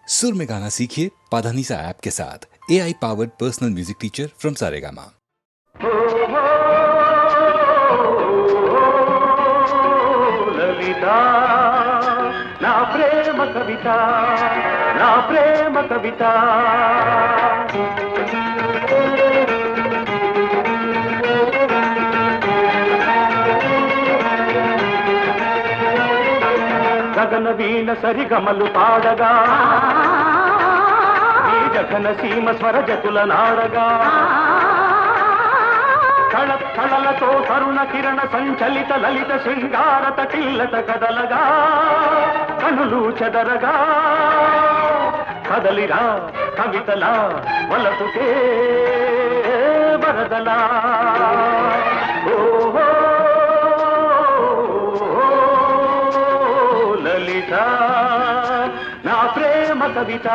सुर में गाना सीखिए पाधानीसा ऐप के साथ। AI powered personal music teacher from Saregama. Lalita ना प्रेम कविता, ना प्रेम कविता। గగన వీణ సరిగమలు పాడగా, ఈ జగన సీమ స్వర జతుల నాడగా, కళలతో తరుణ కిరణ సంచలిత లలిత శృంగారత కిల్లత కదలగా, కనులు చెదరగా, కదలిరా కవితలా వలపుకే వరదలా. ఓహో లలిత నా ప్రేమ కవిత.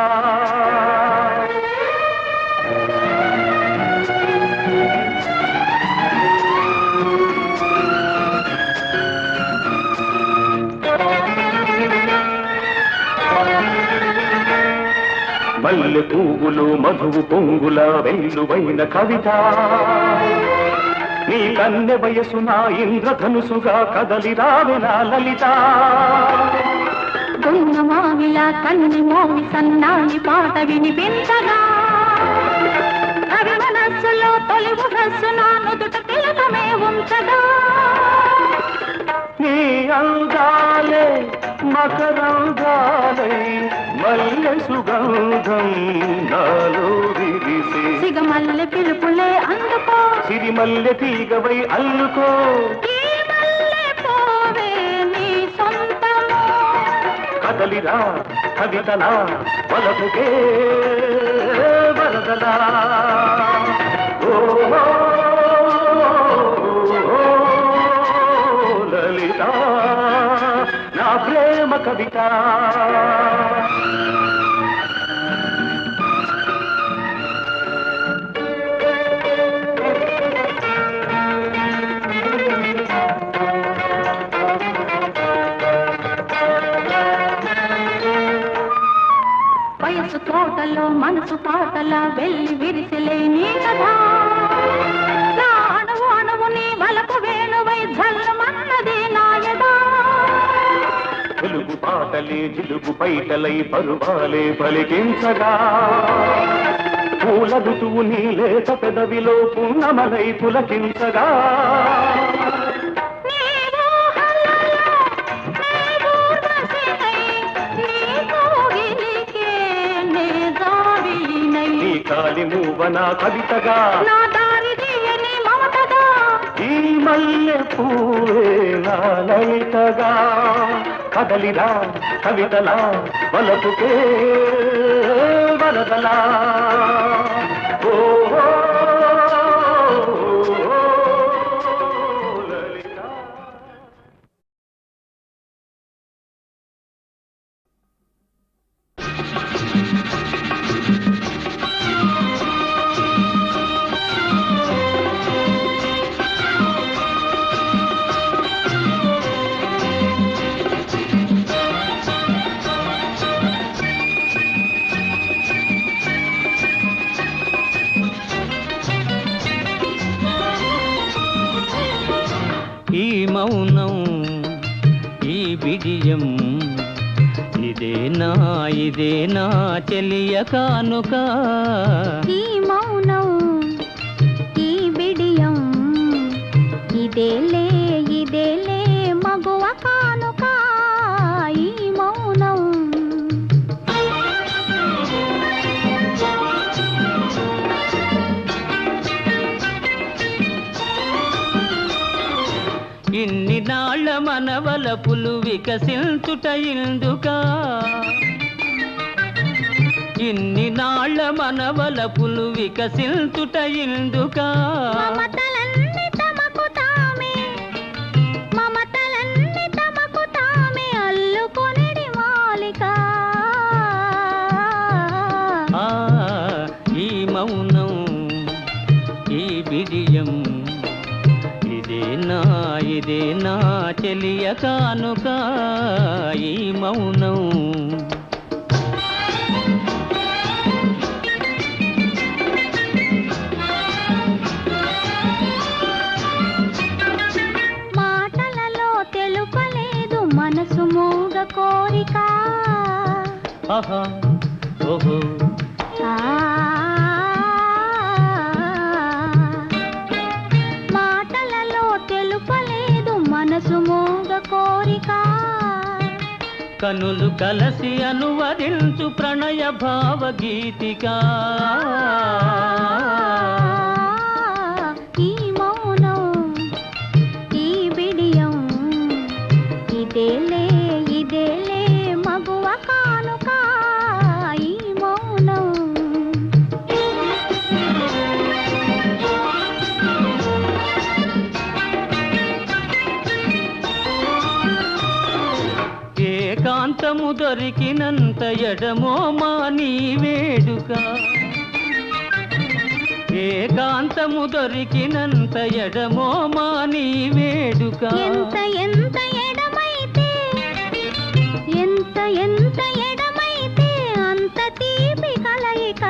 మల్లె పువ్వులు మధువు పొంగుల వెల్లువైన కవిత, నీ కన్నె వయసు నా ఇంద్రధనుసుగా కదలి రావెనా లలిత. గున్నమావిలా కన్ని మోవి సన్నాయి పాట వినిపించగా, కవి మనస్సులో తొలి ముహస్సు నా నుదుట తిలకమే ఉంచగా, నీ అందాలే మకరందాలై మల్లె సుగంధం నాలో విరిసే, సిగమల్లె పిలుపులే అందుకో, సిరిమల్లె తీగవై అల్లుకో, ఈ మల్లె పోవే నీ సొంతము. కదలిరా కవితలా వలపుకే వరదలా. ఓహో లలిత నా ప్రేమ కవిత. వయసు తోటలో మనసు పాటల వెళ్ళి విరిసిలే నీ కథ, నా అణువు అణువు నీ వలపు వేణువై జల్లుమన్నది నాయదా. తెలుగు పాటలే జిలుగు పైటలై పరువాలే పలికించగా, పూల ఋతువు నీ లేత పెదవిలో పున్నమలై పులకించగా, కాలి మూవన కవితగా, నా దారి తీయని మమతగా, ఈ మల్లె పూవే నా లలితగా. కదలిరా కవితలా వలపుకే వరదలా. ఓహో లలిత. ఈ మౌనం ఈ బిడియం ఇదేనా చెలియ కానుక. ఈ మౌనం ఈ బిడియం ఇదేలే మగువ కానుక. ఈ మౌనం ఇన్ని నాళ్ళ మనవలపులు వికసించుట ఇందుకా, ఇన్ని నాళ్ళ మనవలపులు వికసించుట ఇందుకా. మమతలన్నీ తమకు తామే అల్లుకొనిడి మాలిక. ఈ మౌనం ఈ బిడియం ఇదేనా చెలియ కానుక. ఈ మౌనం ఆహా ఓహో ఆ, మాటలలో తెలుపలేదు మనసు మోగ కోరిక, కనులు కలసి అనువదించు ప్రణయ భావగీతిక. ఈ మౌనం ఈ బిడియం ఇదేలే ఇదేలే మగువ కానుక, ఈ మౌనం. ఏకాంతము దొరికినంత ఎడమో మాని వేడుక, ఏకాంతము దొరికినంత ఎడమో మాని వేడుక. ఎంత ఎంత ఎడమైతే ఎంత ఎంత ఎడమైతే అంత తీపి కలయిక.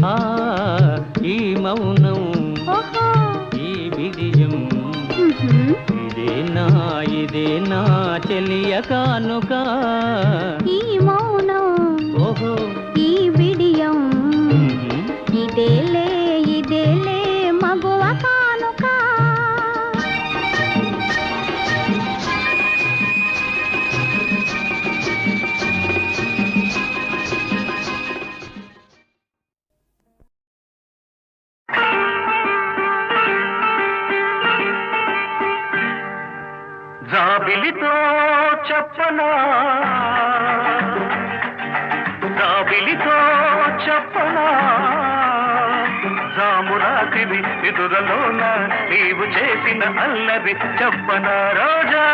ఆ ఈ మౌనం ఓహో ఈ విజయం ఉహుం. ఇదే నా చెలియ కానుక. ఈ మౌనం ఓహో ఈ బిడియం ఉహు. ఇదేలే ఇదేలే మగువ కానుక. జాబిలితో చెప్పనా, జాబిలితో చెప్పనా, జామురాతివి ఎదురలోన నీవు చేసిన అల్లరి చెప్పనా రోజా.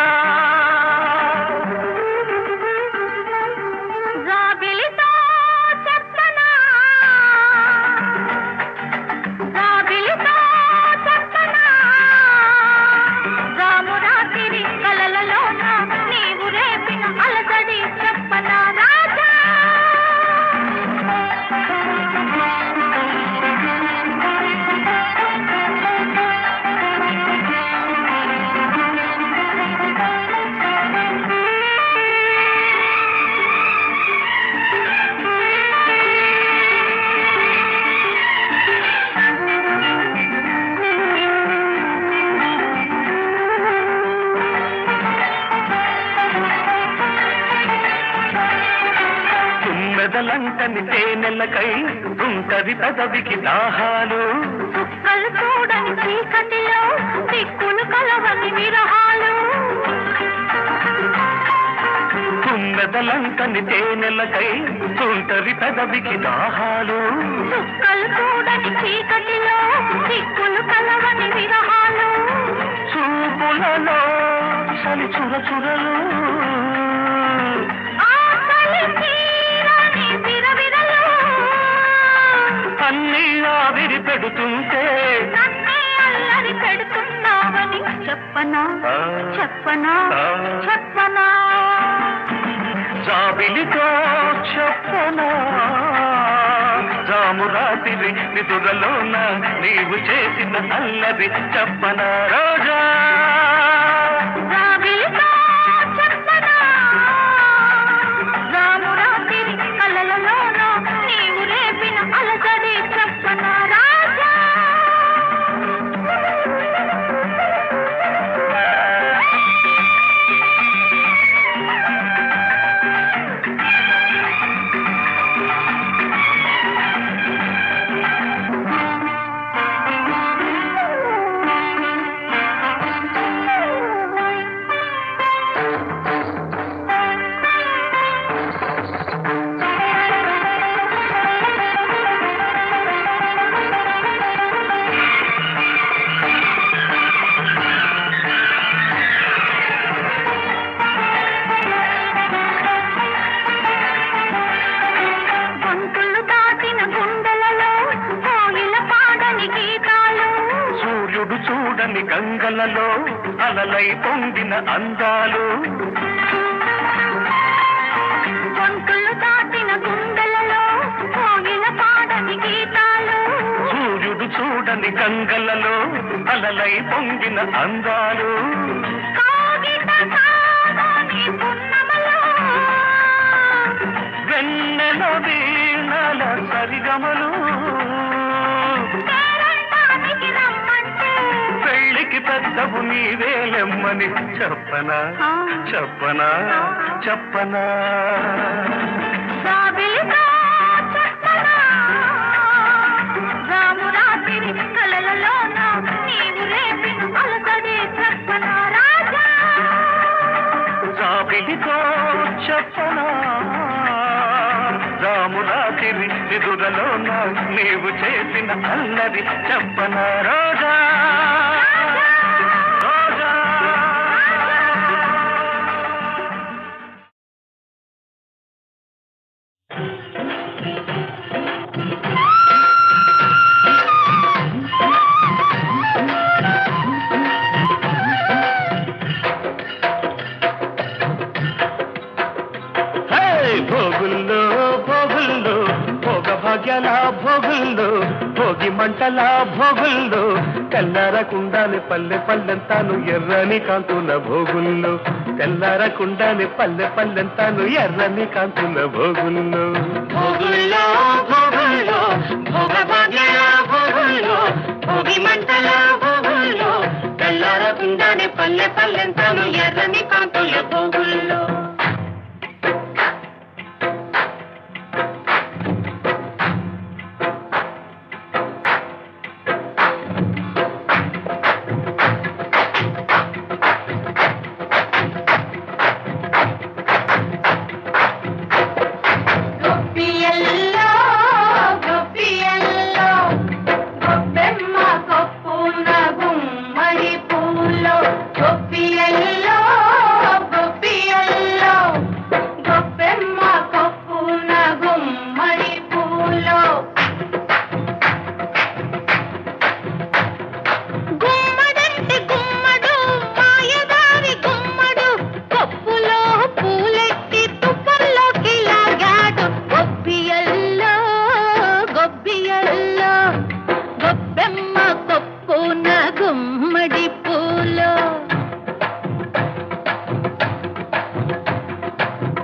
జాబిలితో చెప్పనా, జాబిలితో చెప్పనా, జామురాతిరి కలలలోన నీవు రేపిన అలజడి చెప్పనా రాజా. తుమ్మెదలంటని తేనెలకై ఉంటది పెదవికి దాహాలు, చుక్కలు చూడని చీకటిలో దిక్కులు కలవని విరహాలు, తుమ్మెదలంటని తేనెలకై ఉంటది పెదవికి దాహాలు, చుక్కలు చూడని చీకటిలో దిక్కులు కలవని విరహాలు, చూపులలో చలి చురచురలు, ఆకలి తీరని విరవిరలు, అన్నీ ఆవిరి పెడుతుంటే నన్నే అల్లరి పెడుతున్నావని చెప్పనా చెప్పనా చెప్పనా. జాబిలితో చెప్పనా, జామురాతిరి నిదురలోన నీవు చేసిన అల్లరి చెప్పనా రోజా. జాబిలితో చెప్పనా, జామురాతిరి కలలలోన నీవు రేపిన అలజడి చెప్పనా రాజా. గొంతులు దాటిన గుండెలలో కోయిల పాడని గీతాలు, సూర్యుడు చూడని గంగలలో అలలై పొంగిన అందాలు, గొంతులు దాటిన గుండెలలో కోయిల పాడని గీతాలు, సూర్యుడు చూడని గంగలలో అలలై పొంగిన అందాలు, కాగిత కాదని పున్నమలో వీణల సరిగమలు పేరంటానికి రమ్మంటే పెళ్ళికి పెద్దవు నీవేలెమ్మని చెప్పనా చెప్పనా చెప్పనా జాబిలితో చెప్పనా రామురాతిరి కలలలోన నీవు రేపిన అలసడి చెప్పనా రాజా జాబిలితో చెప్పనా రామురాతిరి నిదురలోన నీవు చేసిన అల్లరి చెప్పనా రోజా రోజా భోగుల్లో భోగుల్లో భోగ భాగ్యాల భోగుల్లో భోగి మంటల భోగుల్లో తెల్లారకుండానే పల్లె పల్లెంతాను ఎర్రని కాంతుల భోగుల్లో తెల్లారకుండానే పల్లె పల్లెంతాను ఎర్రని కాంతుల భోగుల్లో భోగుల్లో భోగుల్లో భోగ భాగ్యాల భోగుల్లో భోగి మంటల భోగుల్లో తెల్లారకుండానే పల్లె పల్లెంతాను ఎర్రని కాంతుల భోగుల్లో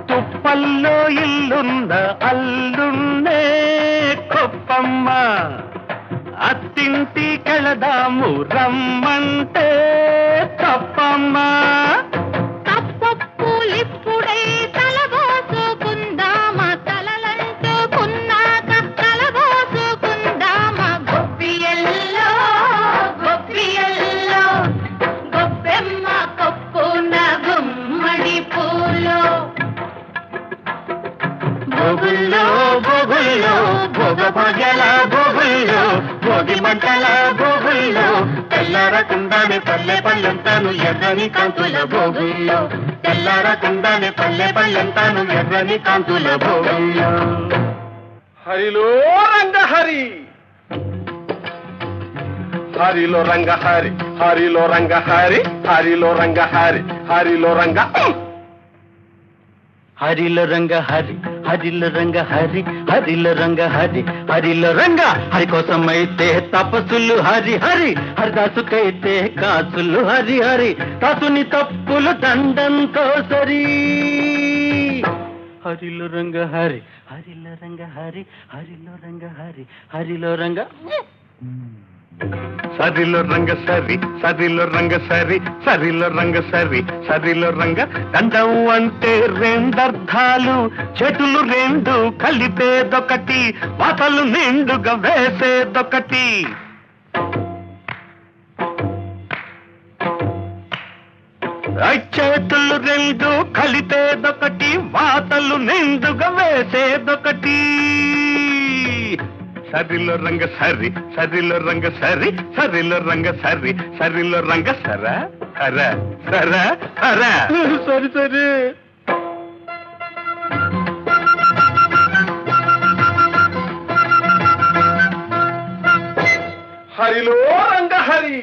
తుప్పల్లో ఇల్లున్న అల్లున్నే కొప్పమ్మ అత్తింటి కెళదాము రమ్మంటే తప్పమ్మ తప్పప్పులిప్పుడే తలబోసుకుందామా తలలంటుకున్నాక తలబోసుకుందామా గొప్పియల్లో గొప్పియల్లో గొప్పెమ్మ కొప్పున గుమ్మడి పూలో భోగుల్లో భోగుల్లో భోగ భాగ్యాల భోగుల్లో భోగి మంటల భోగుల్లో తెల్లారకుండానే పల్లె పల్లెంతాను ఎర్రని కాంతుల భోగుల్లో తెల్లారకుండానే పల్లె పల్లెంతాను ఎర్రని కాంతుల భోగుల్లో హరిలో రంగహరి హరిలో రంగహరి హరిలో రంగహరి హరిలో రంగహరి హరిలో రంగ హరిలో రంగ హరి హరిలో రంగ హరి హరిలో రంగ హరి హరిలో రంగ హరి కోసమైతే తపస్సులు హరి హరి హరిదాసుకైతే కాసులు హరి హరి దాసుని తప్పులు దండంతో సరి హరిలో రంగ హరి హరిలో రంగ హరి హరిలో రంగ హరి హరిలో రంగ సరిలో రంగ సరి సరిలో రంగ సరి సరిలో రంగ సరి సరిలో రంగ దండం అంటే రెండర్థాలు చెటులు రెండు కలిపేదొకటి వాతలు నిండుగా వేసేదొకటి చేతులు రెండు కలిపేదొకటి వాతలు నిండుగా వేసేదొకటి సరిలో రంగ సరి సరిలో రంగ సరి సరిలో రంగ సరి సరిలో రంగ సర సర సర సర సరి సరి హరిలో రంగహరి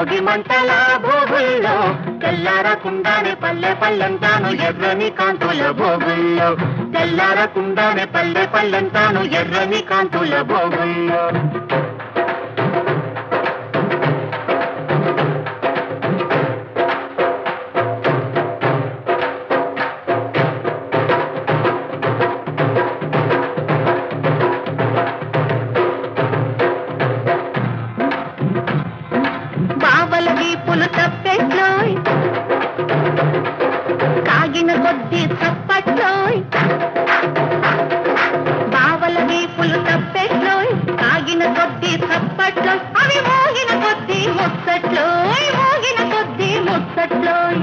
భోగి మంటల భోగుల్లో తెల్లారకుండానే పల్లె పల్లెంతాను ఎర్రని కాంతుల భోగుల్లో తెల్లారకుండానే పల్లె పల్లెంతాను ఎర్రని కాంతుల భోగుల్లో బావల వీపులు తప్పెట్లోయ్ కాగిన కొద్ది తప్పట్లోయ్ బావల వీపులు తప్పెట్లోయ్ కాగిన కొద్ది తప్పట్లోయ్ అవి మోగిన కొద్ది ముచ్చట్లోయ్ మోగిన కొద్ది ముచ్చట్లోయ్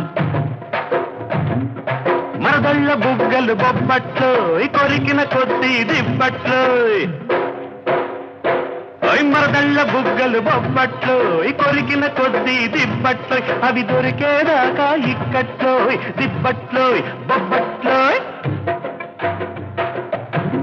మరదళ్ళ బుగ్గలు బొబ్బట్లు కొరికిన కొద్ది దిబ్బట్లు మరదళ్ళ బుగ్గలు బొబ్బట్లు కొరికిన కొద్ది దిబ్బట్లు అవి దొరికేదాకా ఇక్కట్లో దిబ్బట్లు బొబ్బట్లు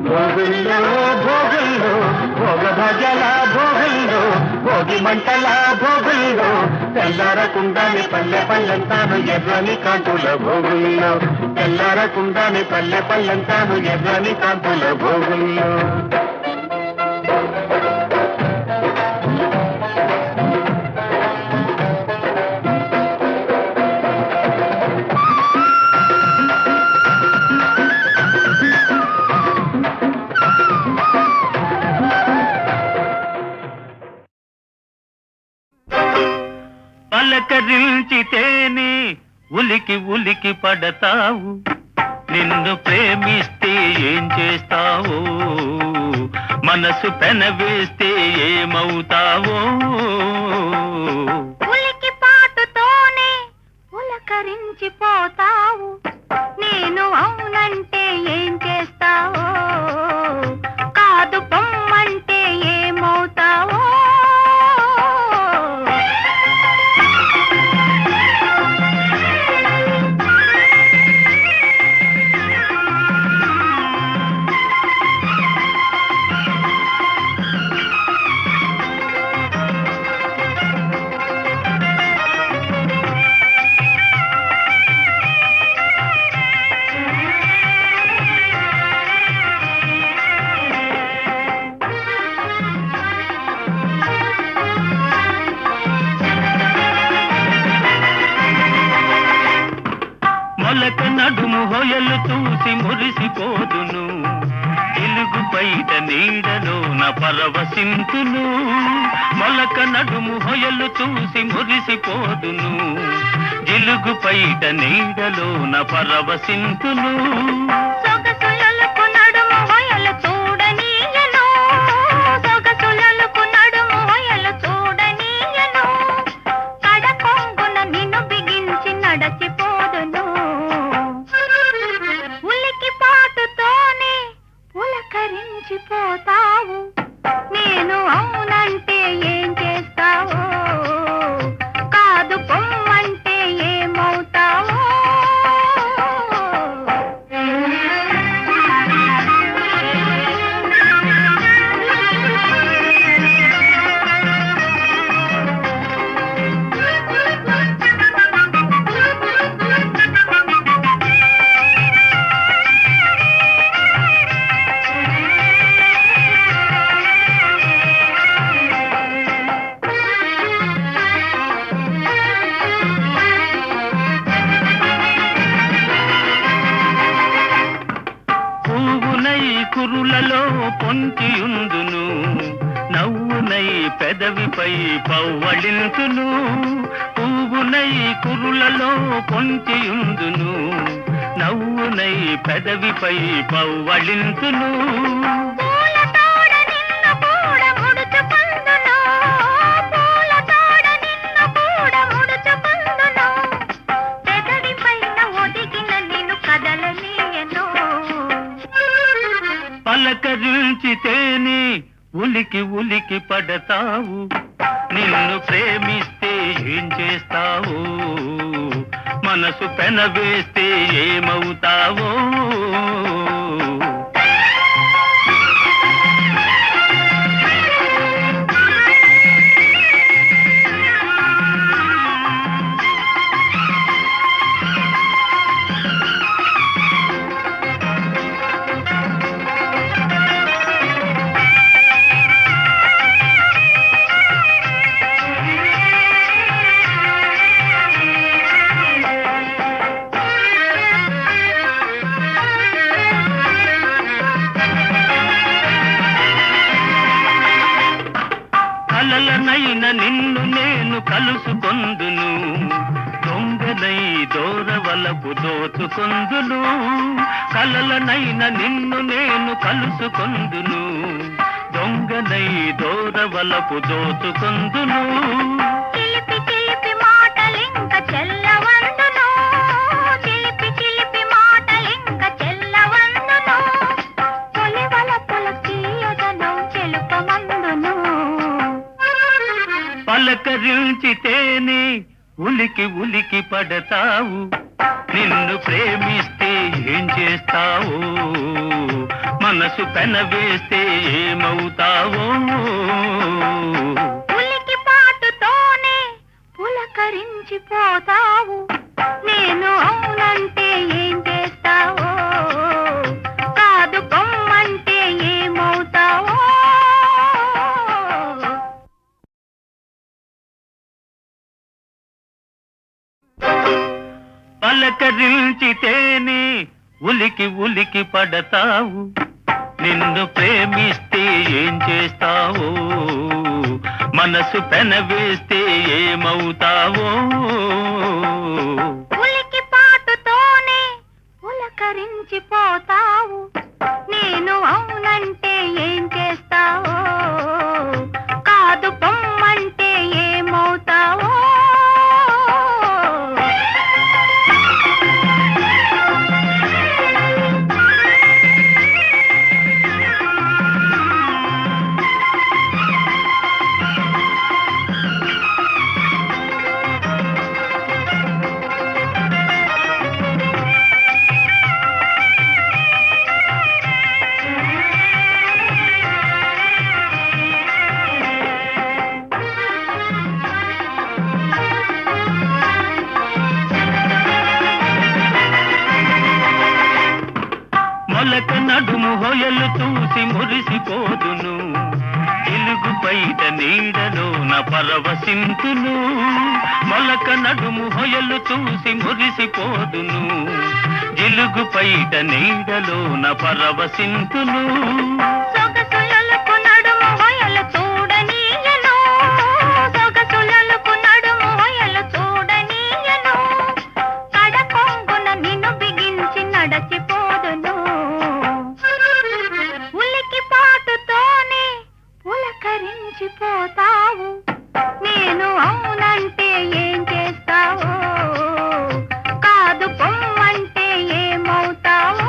భోగుల్లో భోగుల్లో భోగ భజల భోగుల్లో భోగి మంటల భోగుల్లో తెల్లారకుండానే పల్లె పల్లెంతాను ఎర్రని కాంతుల భోగుల్లో తెల్లారకుండానే పల్లె పల్లెంతాను ఎర్రని కాంతుల భోగుల్లో పలకరించితేనే ఉలికి ఉలికి పడతావు నిన్ను ప్రేమిస్తే ఏం చేస్తావో మనసు పెనవేస్తే ఏమవుతావో ఉలికి పాటుతోనే పులకరించిపోతావు నేను అవునంటే ఏం చేస్తావో కాదు పొమ్మంటే ఏమవుతావో మొలక నడుము హొయలు చూసి మురిసిపోదును తెలుగు బయట నీడలోన పరవశింతును మొలక నడుము హొయలు చూసి మురిసిపోదును తెలుగు బయట నీడలోన పరవశింతును సొగసులకు నడుము హొయలు చూడనీయను సొగసులకు నడుము హొయలు చూడనీయను కడకొంగున నిన్ను బిగించి నడచిపోదును ఉలికి పాటుతోనే పులకరించిపోతావు నేను అవునంటే ఏం చేస్తావో కాదు పొమ్మంటే ఏమవుతావో పువ్వునై కురులలో పొంచియుందును నవ్వునై పెదవిపై పవ్వళింతును పువ్వునై కురులలో పొంచియుందును నవ్వునై పెదవిపై పవ్వళింతును పూల తోడ నిన్ను కూడా ముడుచుకుందును పూల తోడ నిన్ను కూడా ముడుచుకుందును పెదవి పైన ఒదిగిన నిన్ను కదలనీయను పలకరించితేనే ఉలికి ఉలికి పడతావు నిన్ను ప్రేమిస్తే ఏం చేస్తావో మనసు పెనవేస్తే ఏమవుతావో కలలనైన నిన్ను నేను కలుసుకొందును, దొంగనై దోరవలపు దోచుకొందును. కలలనైన నిన్ను నేను కలుసుకొందును, దొంగనై దోరవలపు దోచుకొందును. చిలిపి చిలిపి మాటలింక చెల్లవందును, చిలిపి చిలిపి మాటలింక చెల్లవందును. తొలివలపుల తీయదనం చెలుపమందును. పలకరించితేనే ఉలికి ఉలికి పడతావు, నిన్ను ప్రేమిస్తే ఏం చేస్తావో, మనసు పెనవేస్తే ఏమవుతావో. ఉలికి పాటుతోనే పులకరించిపోతావు, నేను అవునంటే ఏం చేస్తావో, కాదు పొమ్మంటే ఏమవుతావో. పలకరించితేనే ఉలికి ఉలికి పడతావు, నిన్ను ప్రేమిస్తే ఏం చేస్తావో, మనసు పెనవేస్తే ఏమవుతావో. ఉలికి పాటుతోనే పులకరించిపోతావు, నేను అవునంటే ఏం చేస్తావో, కాదు పొమ్మంటే ఏమవుతావో. మొలక నడుము హొయలు చూసి మురిసిపోదును, తెలుగు బయట నీడలోన పరవశింతును. మొలక నడుము హొయలు చూసి మురిసిపోదును, తెలుగు బయట నీడలోన పరవశింతును. సొగసులకు నడుము హొయలు చూడనీయను, సొగసులకు నడుము హొయలు చూడనీయను. కడకొంగున నిన్ను బిగించి నడచిపోదును, ఉలికి పాటుతోనే పులకరించిపోతావు, నేను అవునంటే ఏం చేస్తావో, కాదు పొమ్మంటే ఏమవుతావో.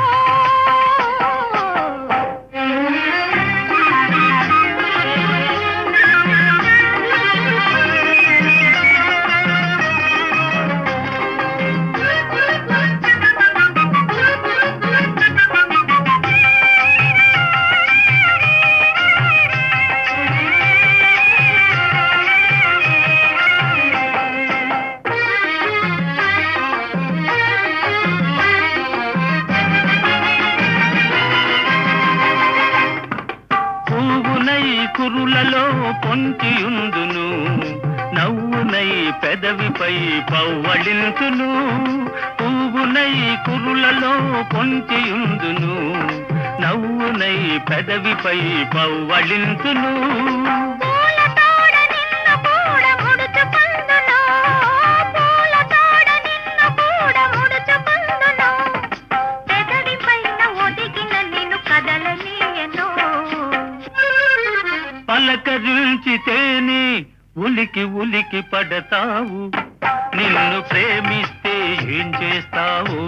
పువ్వునై కురులలో పొంచియుందును, నవ్వునై పెదవిపై పవ్వళింతును. పువ్వునై కురులలో పొంచియుందును, నవ్వునై పెదవిపై పవ్వళింతును. పూల తోడ నిన్ను కూడా ముడుచుకొందును, పూల తోడ నిన్ను కూడా ముడుచుకొందును. పెదవి పైన ఒదిగిన నిన్ను కదలనీయను. పలకరించితేనే ఉలికి ఉలికి పడతావు, నిన్ను ప్రేమిస్తే ఏం చేస్తావో,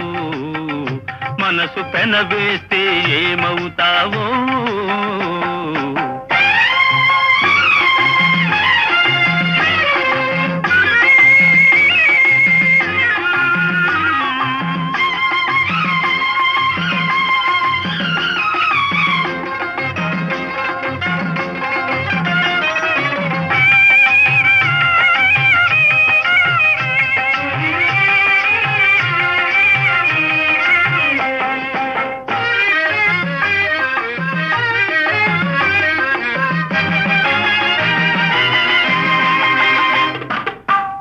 మనసు పెనవేస్తే ఏమవుతావో.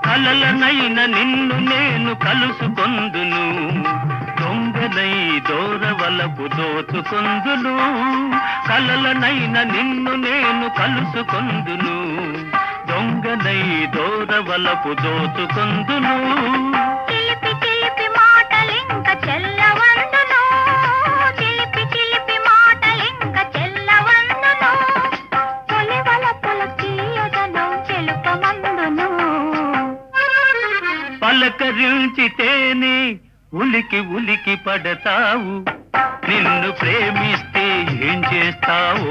కలలనైన నిన్ను నేను కలుసుకొందును, దొంగనై దోరవలపు దోచుకొందును. కలలనైన నిన్ను నేను కలుసుకొందును, దొంగనై దోరవలపు దోచుకొందును. చిలిపి చిలిపి మాటలింక చెల్లవందును, చిలిపి చిలిపి మాటలింక చెల్లవందును, తొలివలపుల తీయదను చెలుపమందును. పలకరించితేనే ఉలికి ఉలికి పడతావు, నిన్ను ప్రేమిస్తే ఏం చేస్తావు,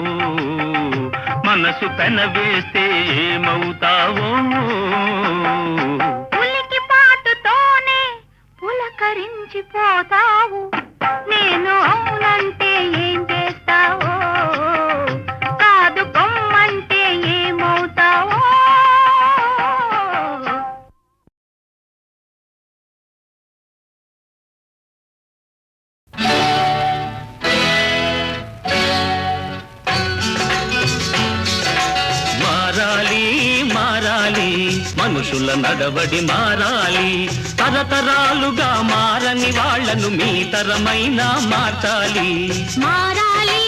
మనసు పెనవేస్తే ఏమవుతావో. ఉలికి పాటుతోనే పులకరించిపోతావు, నేను అవునంటే ఏం చేస్తావో, కాదు కొమ్మంటే ఏమవుతావో. మారాలి మారాలి మనుషుల నడవడి మారాలి, తరతరాలుగా మారని వాళ్లను మీ తరమైనా మార్చాలి. మారాలి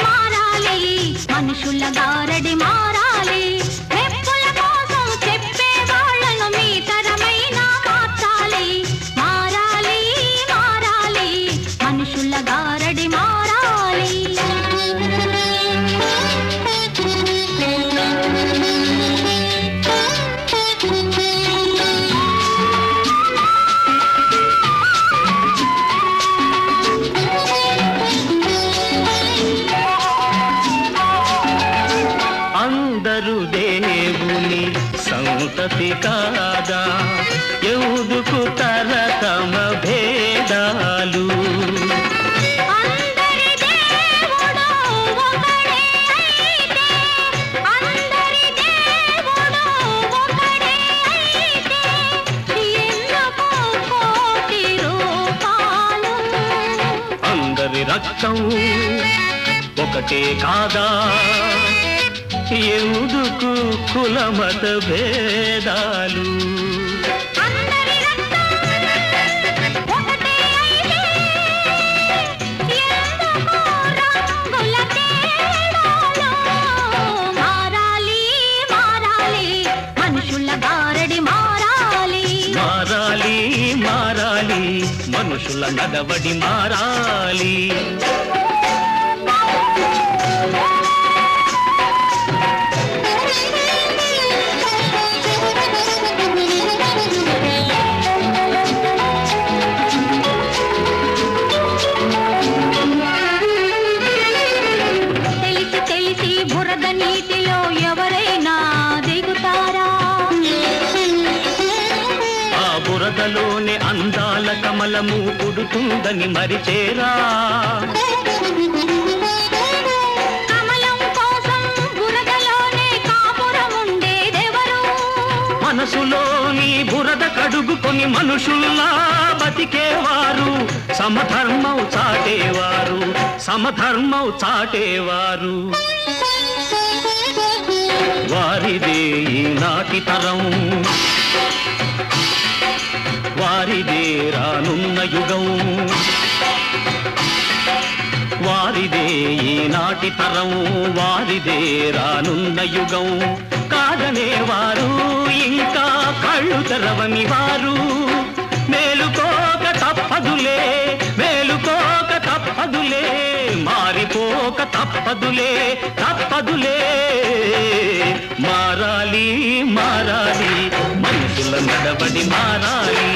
మారాలి మనుషుల గారడి మారాలి, మెప్పుల కోసం చెప్పే వాళ్ళను మీ తరమైనా మార్చాలి. మారాలి మారాలి మనుషుల గారడి మారాలి. అందరూ దేవుని సంతతి కాదా, ఎందుకు తరతమ భేదాలు. అందరి దేవుడు ఒకడే అయితే, అందరి దేవుడు ఒకడే అయితే, ఎందుకు కోటి రూపాలు. అందరి రక్తం ఒకటే కాదా, ఎందుకు కులమత భేదాలు. అందరి రక్తం ఒకటే అయితే, ఎందుకు రంగుల తేడాలు. మారాలి మారాలి మనుషుల గారడి మారాలి. మారాలి మారాలి మనుషుల నడవడి మారాలి. తెలిసి తెలిసి బురద నీటిలో ఎవరైనా దిగుతారా? ఆ బురదలోనే అందాల కమలము పుడుతుందని మరిచేరా. కమలం కోసం బురదలోనే కాపురం ఉండేదెవరు? మనసులోని బురద కడుగుకొని మనుషుల్లా బతికేవారు, సమధర్మం చాటేవారు, సమధర్మం చాటేవారు. వారిదే ఈనాటి తరం, వారిదే రానున్న యుగం, వారిదే ఈనాటి తరం, వారిదే రానున్న యుగం. కాదనేవారు ఇంకా కళ్ళు తెరవని వారు, మేలుకోక తప్పదులే, మేలుకోక తప్పదులే, మారిపోక తప్పదులే, తప్పదులే. మారాలి మారాలి మనుషుల నడవడి మారాలి.